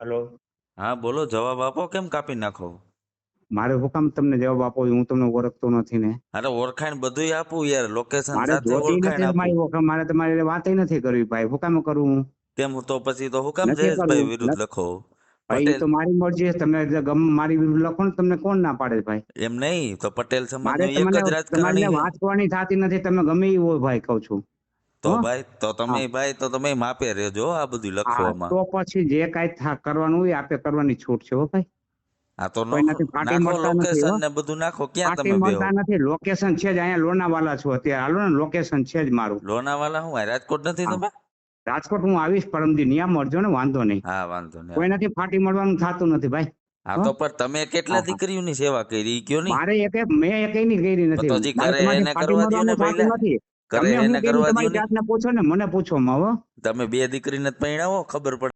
Hello. હા બોલો, જવાબ આપો. કેમ કાપી નાખો? મારે હું કામ તમને જવાબ આપો? હું તમને ઓળખતો નથી ને. અરે ઓળખાણ બધુંય આપું યાર, લોકેશન મારે સાથે જોતી ઓળખાણ નથી આપું. તમારી ઓળખ. મારે તમારી વાત નથી કરવી ભાઈ. હું કામ કરું હું? કેમ તો પછી તો હું કામ નથી જયેશભાઈ કરવું. વિરુદ્ધ લખો? ભાઈ એ પટેલ તો મારી મરજી છે. તમે મારી વિરુદ્ધ લખો ને, તમને કોણ ના પાડે ભાઈ? એમ નહીં તો પટેલ મારે સમાજનું એક તમને જ તમારી રાજકારણી જોડે છે. વાત કરવાની થતી નથી. તમે ગમે એ હોય ભાઈ, કહું છું. તો હો. ભાઈ તો હા તમે માપે રહેજો આ બધું હા, લખવામાં. તો પછી જે કાંઈ કરવાનું હોય આપે કરવાની છૂટ છે હો ભાઈ. આ તો કોઈનાથી ફાટી નાખો મળતા નથી લોકેશન હો. ને બધું નાખો. ક્યાં ફાટી તમે બેહો? મળતા નથી. લોકેશન છે જ અહીંયા લોનાવાલા છું અત્યારે. હાલો ને, લોકેશન છે જ મારું. લોનાવાલા હું રાજકોટ નથી હા, તમે? રાજકોટ હું આવીશ પરમદી. ન્યા મળજો ને, વાંધો નહીં. હા વાંધો નહીં. કોઈનાથી ફાટી મળવાનું થતું નથી ભાઈ. હા હો. તો પણ તમે કેટલા હા હા. દીકરીઓની સેવા કરી ઈ કયો નહીં? મારે મેં એકેયની કરી નથી. તો હજી મારે કરે તમારી એને ફાટી કરવા દ્યો ને મળવાનું થતું પહેલા. નથી. કરે તમે હું એને કર્યું કરવા દ્યો તમારી નહીં. જાતને પૂછો ને, મને પૂછો માં હો. તમે બે દીકરીને જ પરણાવો, ખબર પડે.